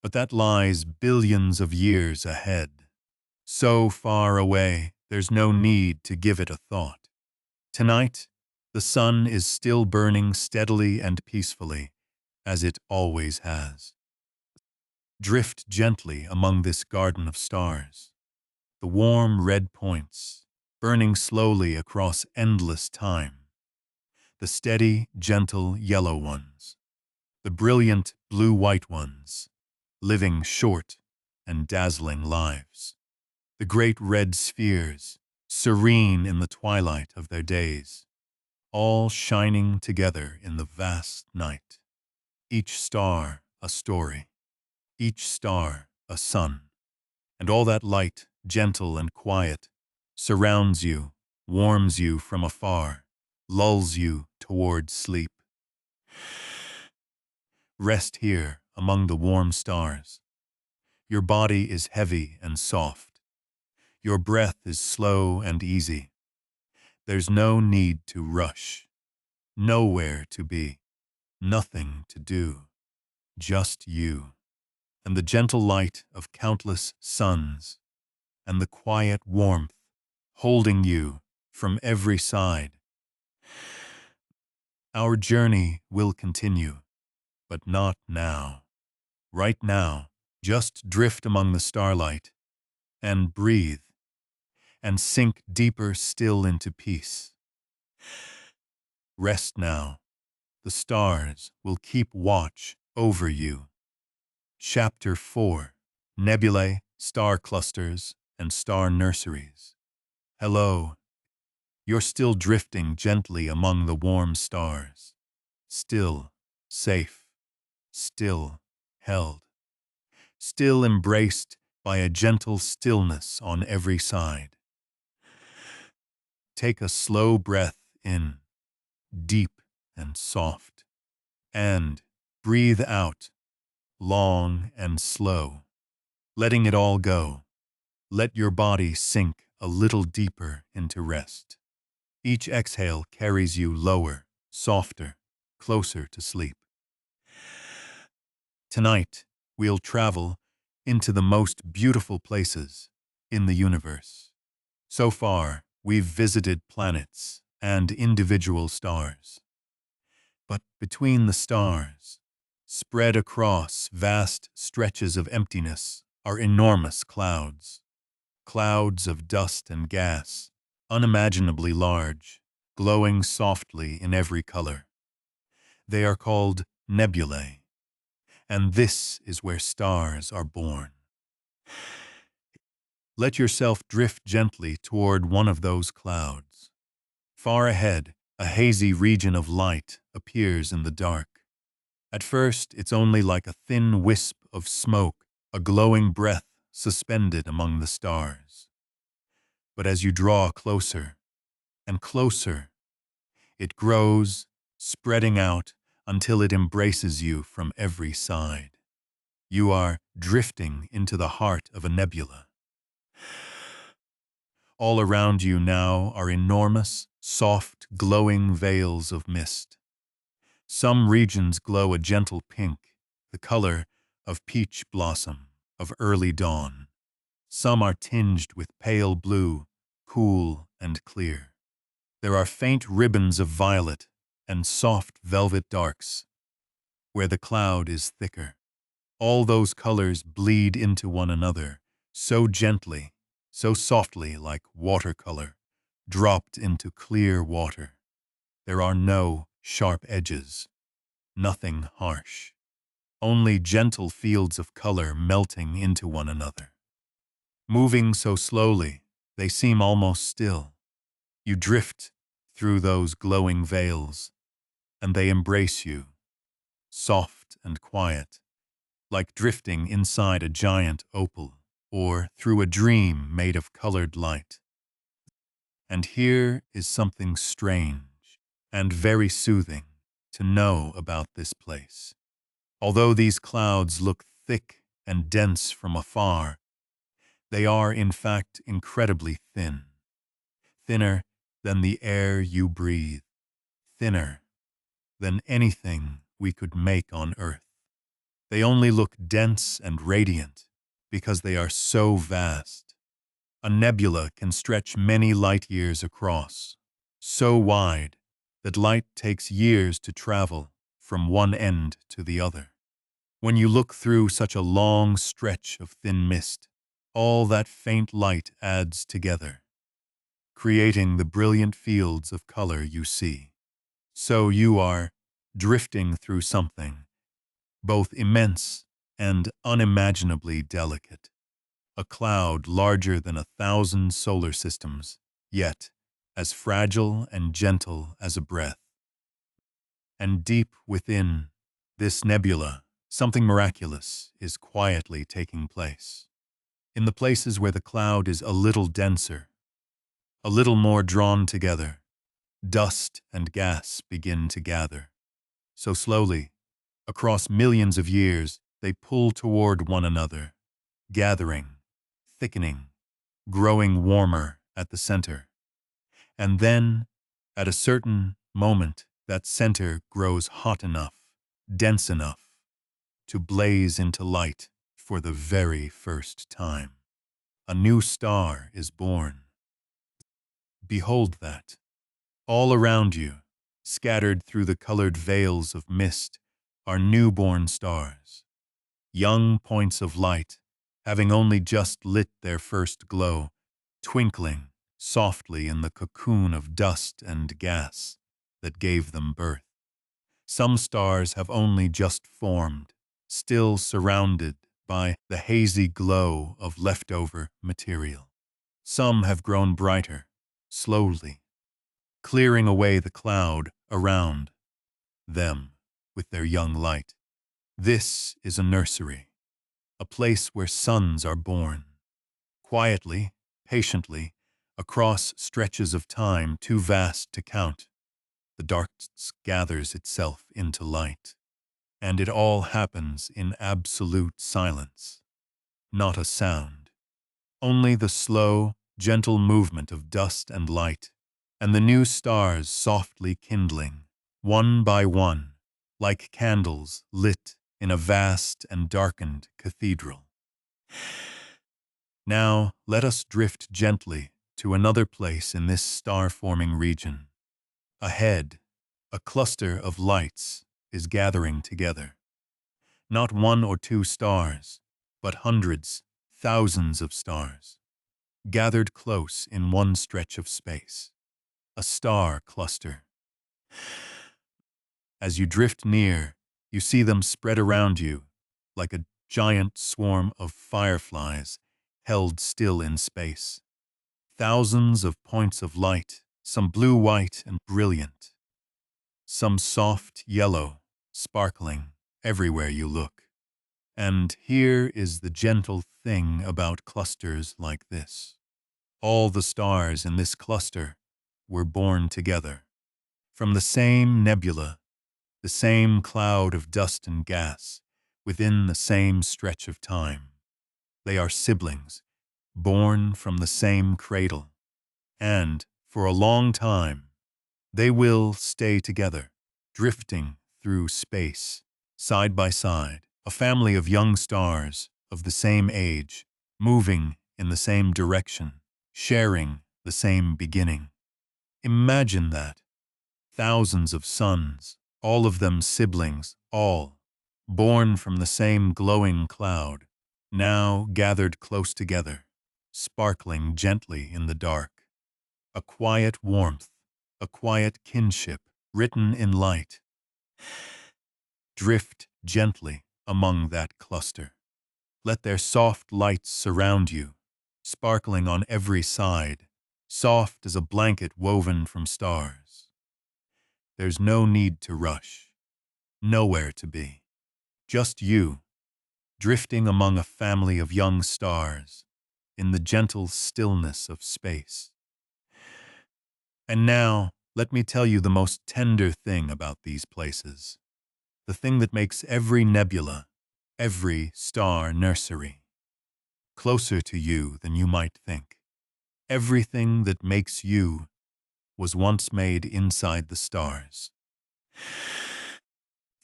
But that lies billions of years ahead. So far away, there's no need to give it a thought. Tonight, the sun is still burning steadily and peacefully, as it always has. Drift gently among this garden of stars. The warm red points, burning slowly across endless time. The steady, gentle yellow ones. The brilliant blue-white ones, living short and dazzling lives. The great red spheres, serene in the twilight of their days, all shining together in the vast night. Each star a story, each star a sun, and all that light, gentle and quiet, surrounds you, warms you from afar, lulls you toward sleep. Rest here among the warm stars. Your body is heavy and soft. Your breath is slow and easy. There's no need to rush, nowhere to be, nothing to do, just you, and the gentle light of countless suns, and the quiet warmth holding you from every side. Our journey will continue, but not now. Right now, just drift among the starlight and breathe and sink deeper still into peace. Rest now. The stars will keep watch over you. Chapter 4: Nebulae, Star Clusters, and Star Nurseries. Hello, You're still drifting gently among the warm stars. Still safe, still held, still embraced by a gentle stillness on every side. Take a slow breath in, deep and soft, and breathe out, long and slow, letting it all go. Let your body sink a little deeper into rest. Each exhale carries you lower, softer, closer to sleep. Tonight, we'll travel into the most beautiful places in the universe. So far, we've visited planets and individual stars. But between the stars, spread across vast stretches of emptiness, are enormous clouds. Clouds of dust and gas, unimaginably large, glowing softly in every color. They are called nebulae, and this is where stars are born. Let yourself drift gently toward one of those clouds. Far ahead, a hazy region of light appears in the dark. At first, it's only like a thin wisp of smoke, a glowing breath suspended among the stars. But as you draw closer and closer, it grows, spreading out until it embraces you from every side. You are drifting into the heart of a nebula. All around you now are enormous, soft, glowing veils of mist. Some regions glow a gentle pink, the color of peach blossom of early dawn. Some are tinged with pale blue, cool and clear. There are faint ribbons of violet and soft velvet darks, where the cloud is thicker. All those colors bleed into one another, so gently, so softly like watercolor, dropped into clear water. There are no sharp edges, nothing harsh, only gentle fields of color melting into one another. Moving so slowly, they seem almost still. You drift through those glowing veils, and they embrace you, soft and quiet, like drifting inside a giant opal or through a dream made of colored light. And here is something strange and very soothing to know about this place. Although these clouds look thick and dense from afar, they are in fact incredibly thin, thinner than the air you breathe, thinner than anything we could make on Earth. They only look dense and radiant because they are so vast. A nebula can stretch many light years across, so wide that light takes years to travel from one end to the other. When you look through such a long stretch of thin mist, all that faint light adds together, creating the brilliant fields of color you see. So you are drifting through something both immense and unimaginably delicate, a cloud larger than 1,000 solar systems, yet as fragile and gentle as a breath. And deep within this nebula, something miraculous is quietly taking place. In the places where the cloud is a little denser, a little more drawn together, dust and gas begin to gather. So slowly, across millions of years, they pull toward one another, gathering, thickening, growing warmer at the center. And then, at a certain moment, that center grows hot enough, dense enough, to blaze into light for the very first time. A new star is born. Behold that. All around you, scattered through the colored veils of mist, are newborn stars. Young points of light, having only just lit their first glow, twinkling softly in the cocoon of dust and gas that gave them birth. Some stars have only just formed, still surrounded by the hazy glow of leftover material. Some have grown brighter, slowly, clearing away the cloud around them with their young light. This is a nursery, a place where suns are born. Quietly, patiently, across stretches of time too vast to count, the darkness gathers itself into light. And it all happens in absolute silence. Not a sound. Only the slow, gentle movement of dust and light, and the new stars softly kindling, one by one, like candles lit in a vast and darkened cathedral. Now let us drift gently to another place in this star-forming region. Ahead, a cluster of lights is gathering together. Not one or two stars, but hundreds, thousands of stars, gathered close in one stretch of space. A star cluster. As you drift near, you see them spread around you like a giant swarm of fireflies held still in space. Thousands of points of light, some blue-white and brilliant, some soft yellow, sparkling everywhere you look. And here is the gentle thing about clusters like this. All the stars in this cluster were born together, from the same nebula, the same cloud of dust and gas, within the same stretch of time. They are siblings, born from the same cradle, and, for a long time, they will stay together, drifting through space, side by side, a family of young stars of the same age, moving in the same direction, sharing the same beginning. Imagine that. Thousands of suns, all of them siblings, all born from the same glowing cloud, now gathered close together, sparkling gently in the dark. A quiet warmth, a quiet kinship written in light. Drift gently among that cluster. Let their soft lights surround you, sparkling on every side, soft as a blanket woven from stars. There's no need to rush, nowhere to be. Just you, drifting among a family of young stars, in the gentle stillness of space. And now, let me tell you the most tender thing about these places, the thing that makes every nebula, every star nursery, closer to you than you might think. Everything that makes you was once made inside the stars.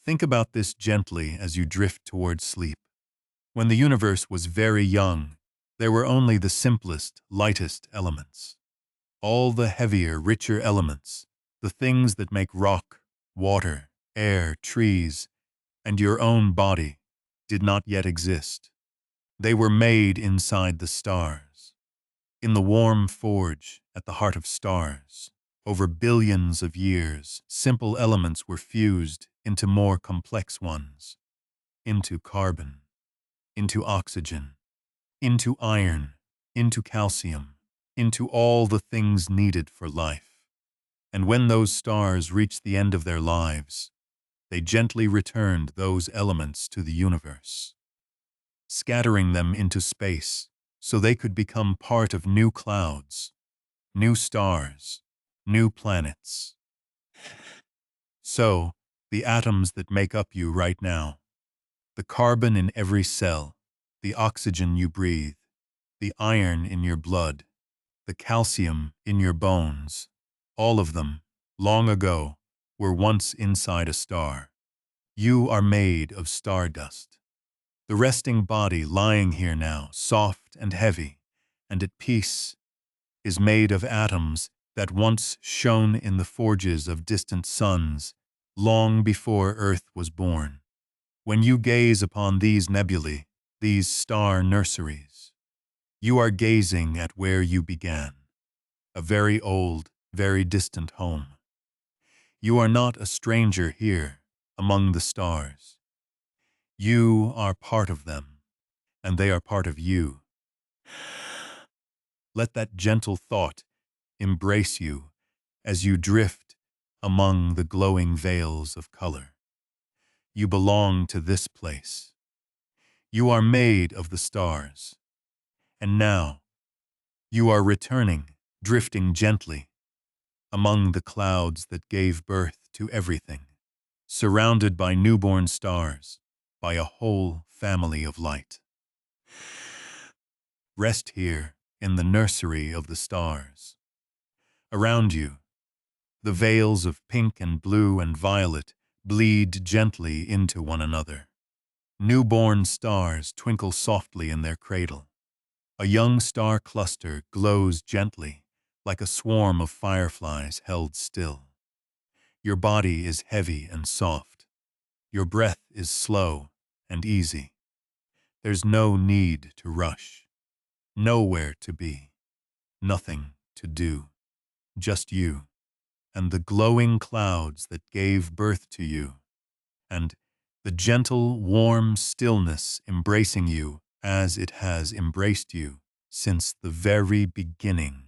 Think about this gently as you drift toward sleep. When the universe was very young, there were only the simplest, lightest elements. All the heavier, richer elements, the things that make rock, water, air, trees, and your own body, did not yet exist. They were made inside the stars, in the warm forge at the heart of stars. Over billions of years, simple elements were fused into more complex ones, into carbon, into oxygen, into iron, into calcium, into all the things needed for life. And when those stars reached the end of their lives, they gently returned those elements to the universe, scattering them into space so they could become part of new clouds, new stars, new planets. So, the atoms that make up you right now, the carbon in every cell, the oxygen you breathe, the iron in your blood, the calcium in your bones, all of them, long ago, were once inside a star. You are made of stardust. The resting body lying here now, soft and heavy, and at peace, is made of atoms that once shone in the forges of distant suns, long before Earth was born. When you gaze upon these nebulae, these star nurseries, you are gazing at where you began, a very old, very distant home. You are not a stranger here, among the stars. You are part of them, and they are part of you. Let that gentle thought embrace you as you drift among the glowing veils of color. You belong to this place. You are made of the stars. And now, you are returning, drifting gently among the clouds that gave birth to everything, surrounded by newborn stars, by a whole family of light. Rest here in the nursery of the stars. Around you, the veils of pink and blue and violet bleed gently into one another. Newborn stars twinkle softly in their cradle. A young star cluster glows gently, like a swarm of fireflies held still. Your body is heavy and soft. Your breath is slow and easy. There's no need to rush, nowhere to be, nothing to do, just you and the glowing clouds that gave birth to you, and the gentle, warm stillness embracing you as it has embraced you since the very beginning.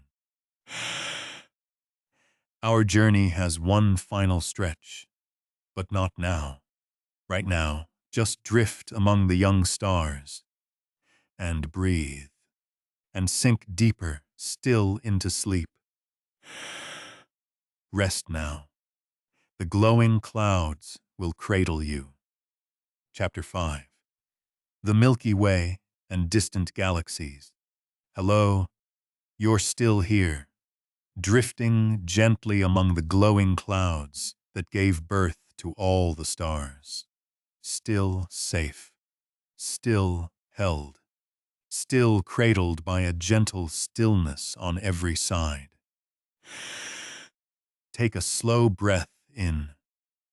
Our journey has one final stretch, but not now. Right now, just drift among the young stars and breathe and sink deeper still into sleep. Rest now. The glowing clouds will cradle you. Chapter 5. The Milky Way and distant galaxies. Hello, you're still here, drifting gently among the glowing clouds that gave birth to all the stars. Still safe, still held, still cradled by a gentle stillness on every side. Take a slow breath in,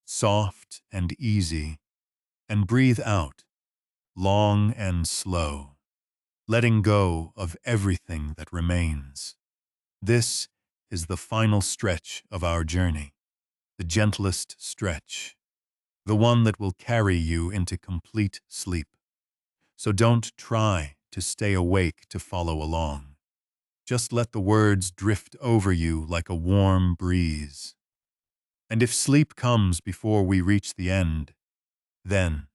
soft and easy, and breathe out, long and slow, letting go of everything that remains. This is the final stretch of our journey, the gentlest stretch, the one that will carry you into complete sleep. So don't try to stay awake to follow along. Just let the words drift over you like a warm breeze. And if sleep comes before we reach the end, then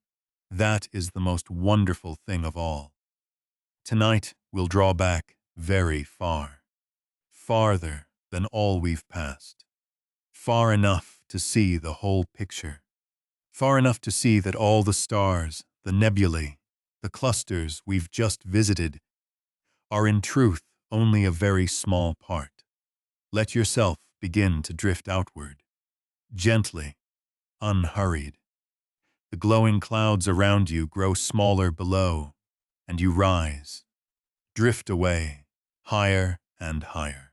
that is the most wonderful thing of all. Tonight we'll draw back very far, farther than all we've passed, far enough to see the whole picture, far enough to see that all the stars, the nebulae, the clusters we've just visited are in truth only a very small part. Let yourself begin to drift outward, gently, unhurried. The glowing clouds around you grow smaller below, and you rise, drift away, higher and higher.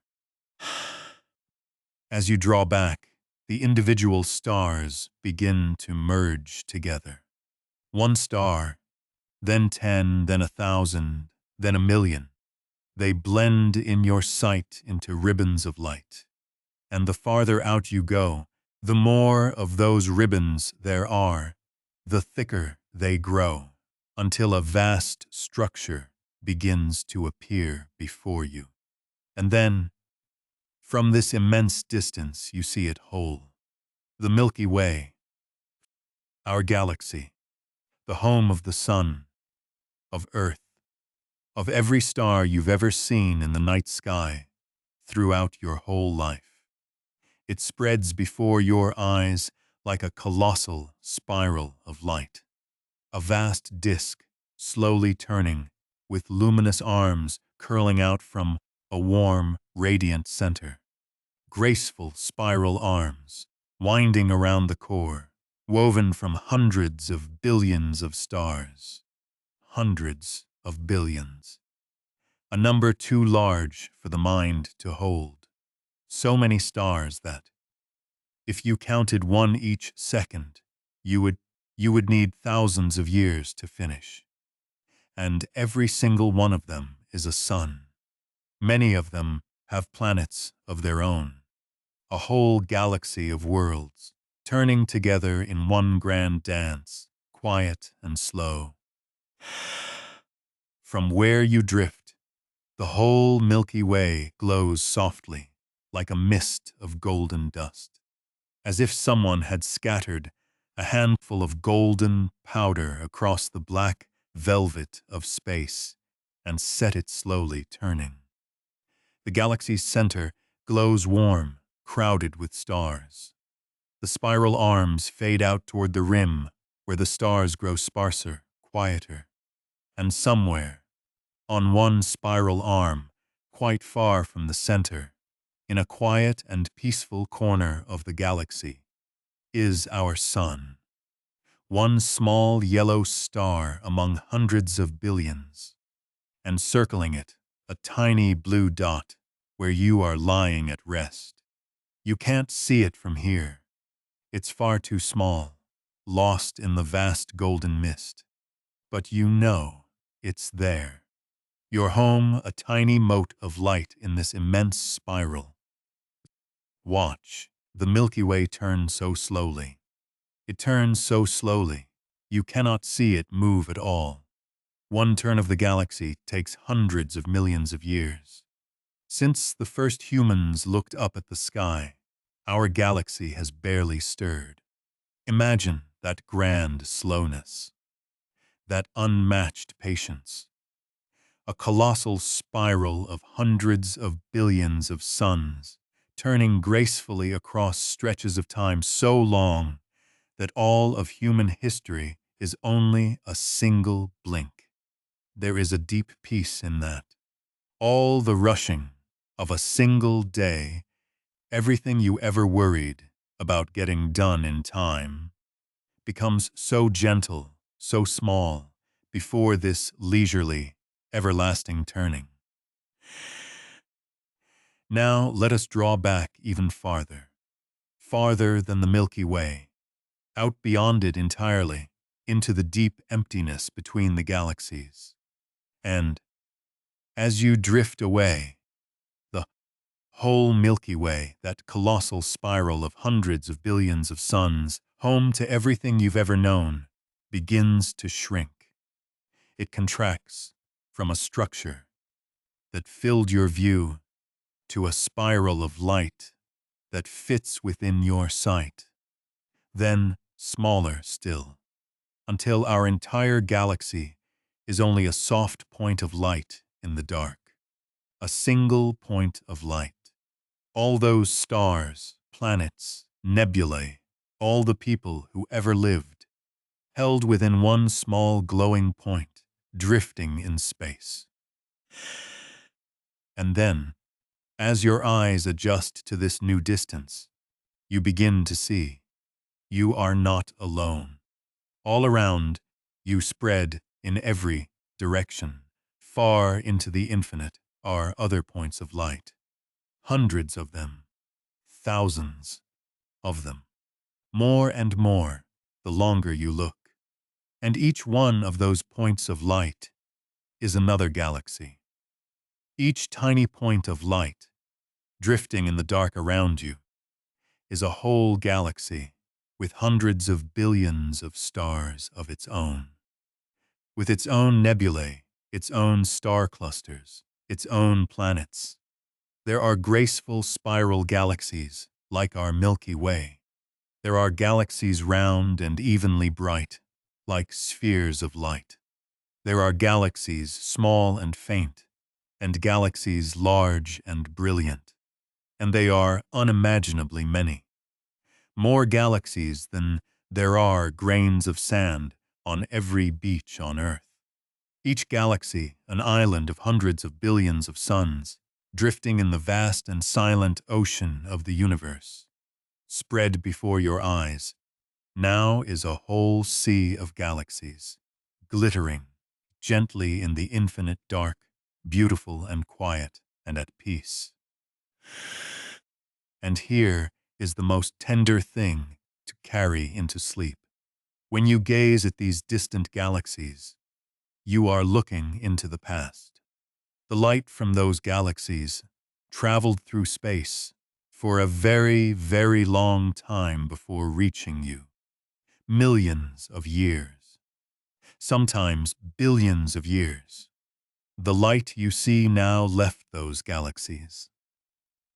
As you draw back, the individual stars begin to merge together. One star, then 10, then 1,000, then 1,000,000. They blend in your sight into ribbons of light. And the farther out you go, the more of those ribbons there are, the thicker they grow, until a vast structure begins to appear before you. And then, from this immense distance, you see it whole. The Milky Way, our galaxy, the home of the sun, of Earth, of every star you've ever seen in the night sky throughout your whole life. It spreads before your eyes like a colossal spiral of light, a vast disk slowly turning with luminous arms curling out from a warm, radiant center. Graceful spiral arms winding around the core, woven from hundreds of billions of stars. Hundreds of billions. A number too large for the mind to hold. So many stars that, if you counted one each second, you would need thousands of years to finish. And every single one of them is a sun. Many of them have planets of their own. A whole galaxy of worlds, turning together in one grand dance, quiet and slow. From where you drift, the whole Milky Way glows softly, like a mist of golden dust, as if someone had scattered a handful of golden powder across the black velvet of space and set it slowly turning. The galaxy's center glows warm, crowded with stars. The spiral arms fade out toward the rim, where the stars grow sparser, quieter. And somewhere, on one spiral arm, quite far from the center, in a quiet and peaceful corner of the galaxy, is our sun, one small yellow star among hundreds of billions, and circling it, a tiny blue dot where you are lying at rest. You can't see it from here. It's far too small, lost in the vast golden mist. But you know it's there. Your home, a tiny mote of light in this immense spiral. Watch the Milky Way turn so slowly. It turns so slowly, you cannot see it move at all. One turn of the galaxy takes hundreds of millions of years. Since the first humans looked up at the sky, our galaxy has barely stirred. Imagine that grand slowness, that unmatched patience. A colossal spiral of hundreds of billions of suns, turning gracefully across stretches of time so long that all of human history is only a single blink. There is a deep peace in that. All the rushing of a single day, everything you ever worried about getting done in time, becomes so gentle, so small, before this leisurely, everlasting turning. Now let us draw back even farther, farther than the Milky Way, out beyond it entirely, into the deep emptiness between the galaxies. And as you drift away, the whole Milky Way, that colossal spiral of hundreds of billions of suns, home to everything you've ever known, begins to shrink. It contracts from a structure that filled your view to a spiral of light that fits within your sight, then smaller still, until our entire galaxy is only a soft point of light in the dark, a single point of light. All those stars, planets, nebulae, all the people who ever lived, held within one small glowing point, drifting in space. And then, as your eyes adjust to this new distance, you begin to see you are not alone. All around, you spread in every direction. Far into the infinite are other points of light. Hundreds of them, thousands of them. More and more, the longer you look. And each one of those points of light is another galaxy. Each tiny point of light, drifting in the dark around you, is a whole galaxy with hundreds of billions of stars of its own, with its own nebulae, its own star clusters, its own planets. There are graceful spiral galaxies like our Milky Way. There are galaxies round and evenly bright, like spheres of light. There are galaxies small and faint, and galaxies large and brilliant, and they are unimaginably many. More galaxies than there are grains of sand on every beach on Earth. Each galaxy an island of hundreds of billions of suns, drifting in the vast and silent ocean of the universe. Spread before your eyes, now is a whole sea of galaxies, glittering gently in the infinite dark, beautiful and quiet and at peace. And here is the most tender thing to carry into sleep. When you gaze at these distant galaxies, you are looking into the past. The light from those galaxies traveled through space for a very, very long time before reaching you. Millions of years, sometimes billions of years. The light you see now left those galaxies.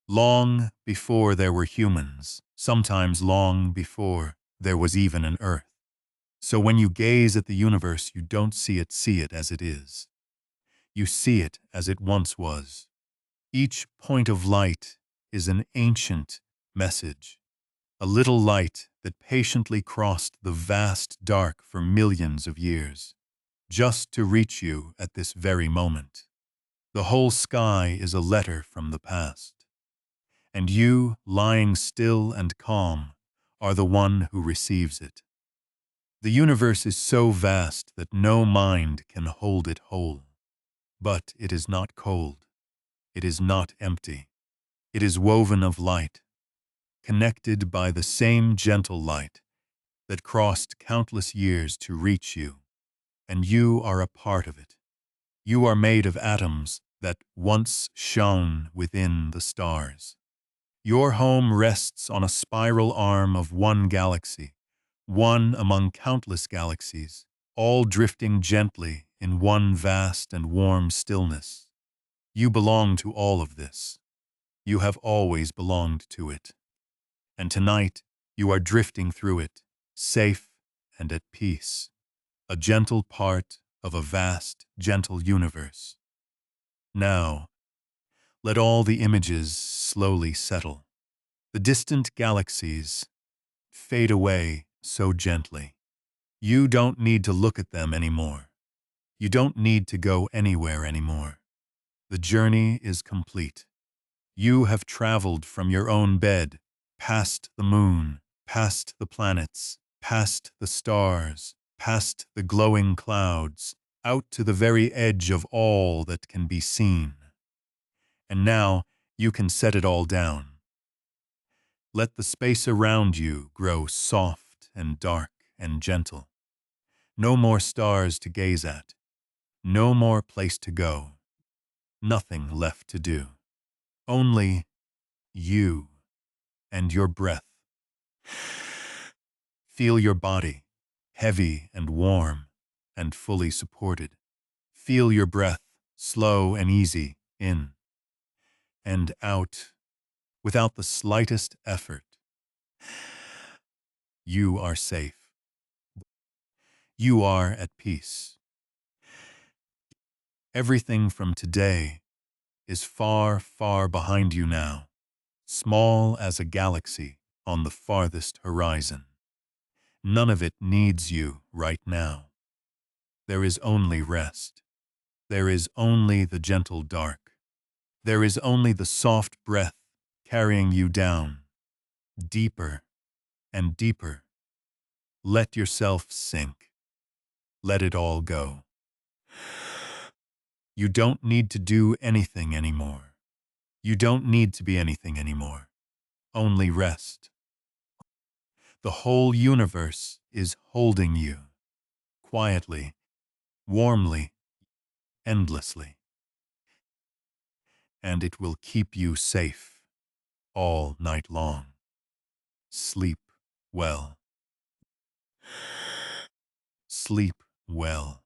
long before there were humans, sometimes long before there was even an Earth. So when you gaze at the universe, you don't see it as it is. You see it as it once was. Each point of light is an ancient message, a little light that patiently crossed the vast dark for millions of years, just to reach you at this very moment. The whole sky is a letter from the past, and you, lying still and calm, are the one who receives it. The universe is so vast that no mind can hold it whole. But it is not cold. It is not empty. It is woven of light, connected by the same gentle light that crossed countless years to reach you, and you are a part of it. You are made of atoms that once shone within the stars. Your home rests on a spiral arm of one galaxy, one among countless galaxies, all drifting gently in one vast and warm stillness. You belong to all of this. You have always belonged to it. And tonight, you are drifting through it, safe and at peace, a gentle part of a vast, gentle universe. Now, let all the images slowly settle. The distant galaxies fade away so gently. You don't need to look at them anymore. You don't need to go anywhere anymore. The journey is complete. You have traveled from your own bed, past the moon, past the planets, past the stars, past the glowing clouds, out to the very edge of all that can be seen. And now you can set it all down. Let the space around you grow soft and dark and gentle. No more stars to gaze at. No more place to go. Nothing left to do. Only you and your breath. Feel your body, heavy and warm and fully supported. Feel your breath, slow and easy, in and out, without the slightest effort. You are safe. You are at peace. Everything from today is far, far behind you now, small as a galaxy on the farthest horizon. None of it needs you right now. There is only rest. There is only the gentle dark. There is only the soft breath carrying you down, deeper and deeper. Let yourself sink. Let it all go. You don't need to do anything anymore. You don't need to be anything anymore. Only rest. The whole universe is holding you, quietly, warmly, endlessly. And it will keep you safe all night long. Sleep well. Sleep well.